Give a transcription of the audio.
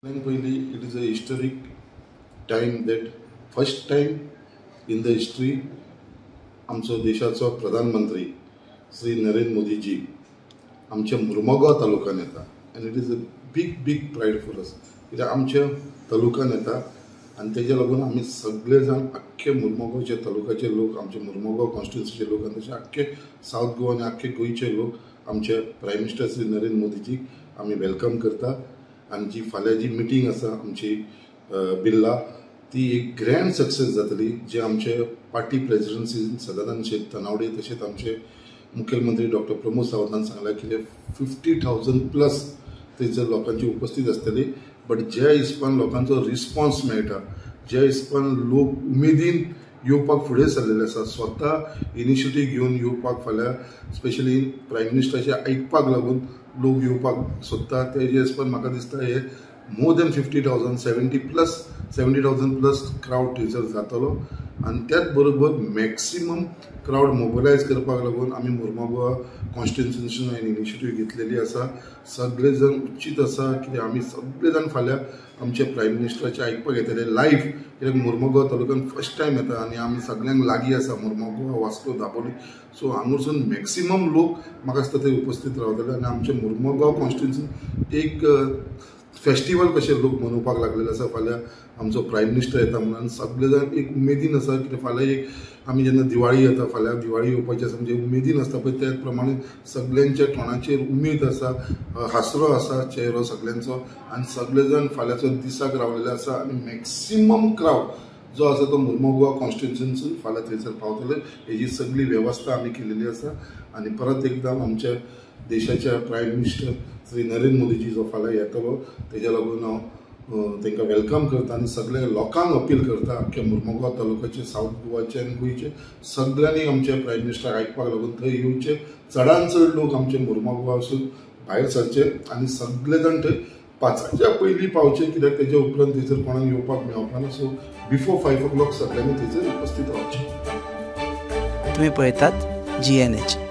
Finally, it is a historic time that first time in the history आमचो देशाचो प्रधानमंत्री श्री नरेंद्र मोदी जी आमच्या मुर्मुगांव तालुक्यात येता end it is a big pride for us कित्याक आमच्या तालुक्यात येता आनी तेज्या लागून आमी सगळे जाण आख्खे मुर्मुगांवचे तालुक्याचे लोक आमचे मुर्मुगांव कॉन्स्टिट्युन्सीचे लोक आनी तशें आख्खे साउथ गोवा आनी आख्खे गोंयचे लोक आमचे प्रायम मिनिस्टर श्री नरेंद्र मोदीजीक आमी वेलकम करता आनी जी फाल्यां जी मिटींग आसा आमची बिर्ला ती एक ग्रँड सक्सेस जातली जे आमचे पार्टी प्रेसिडेंसी सदानंद शेख तनावडे तशेंच आमचे मुख्यमंत्री डॉक्टर प्रमोद सावंतान सांगला की 50,000 प्लस थंयसर लोकांची उपस्थित आसतली बट ज्या हिसपान लोकांचो रिस्पॉन्स मेळटा ज्या हिसपान लोक उमेदीन येवपाक फुडें सरलेले आसा स्वता इनिशिएटीव घेवन येवपाक फाल्यां स्पेशली प्रायम मिनिस्टराचे आयकपाक लागून लोक येवपाक सोदता तेजे हिसपान म्हाका दिसता हे मोर दॅन 50,000 70,000 प्लस क्राउड थंयसर जातलो आनी त्याच बरोबर मॅक्सिमम क्राउड मोबिलायज करपाक लागून आमी मुर्मुगांव कॉन्स्टिट्युन्सीन इनिशिएटीव घेतलेली आसा सगळे जण उचित आसा की आमी सगळे जाण फाल्यां आमचे प्रायम मिनिस्टराचे आयकपाक येतले लायव्ह कित्याक मुर्मुगांव तालुक्यान फर्स्ट टायम येता आनी आमी सगळ्यांक लागीं आसा मुर्मुगांव वास्को दाबोली सो हांगरसून मॅक्सिमम लोक म्हाका दिसता थंय उपस्थित रावतले आनी आमचे मुर्मुगांव कॉन्स्टिट्युन्सीन एक फेस्टिवल कशें लोक मनोवपाक लागलेले आसा फाल्यां आमचो प्रायम मिनिस्टर येता म्हणून सगळे जाण एक उमेदीन आसा की फाल्यां एक आमी जेन्ना दिवाळी येता फाल्यां दिवाळी येवपाची आसा म्हणजे उमेदीन आसता पळय त्याच प्रमाणे सगळ्यांच्या तोंडाचेर उमेद आसा हासरो आसा चेहरो सगळ्यांचो आनी सगळे जाण फाल्यांचो दिसाक रावलेले आसा आनी मॅक्सिमम क्राउड जो आसा तो मुर्मुगांव कॉन्स्टिट्युन्सीन फाल्यां थंयसर पावतले हेजी सगळी वेवस्था आमी केलेली आसा आनी परत एकदां आमच्या देशाच्या प्रायम मिनिस्टर श्री नरेंद्र मोदीजी जो फाल्यां येतलो तेज्या लागून हांव तांकां वेलकम करता आनी सगळ्या लोकांक अपील करता आख्ख्या मुर्मुगांव तालुक्याचे साउथ गोवाचे आनी गोंयचे सगळ्यांनी आमच्या प्रायम मिनिस्टराक आयकपाक लागून थंय येवचे चडांत चड लोक आमचे मुर्मुगांवासून भायर सरचे आनी सगळे जाण थंय 5च्या पयलीं पावचे कित्याक तेजे उपरांत थंयसर कोणाक येवपाक मेळपाना सो बिफोर 5 o'clock सगळ्यांनी थंयसर उपस्थित रावचे। तुम्ही पळयतात GNH।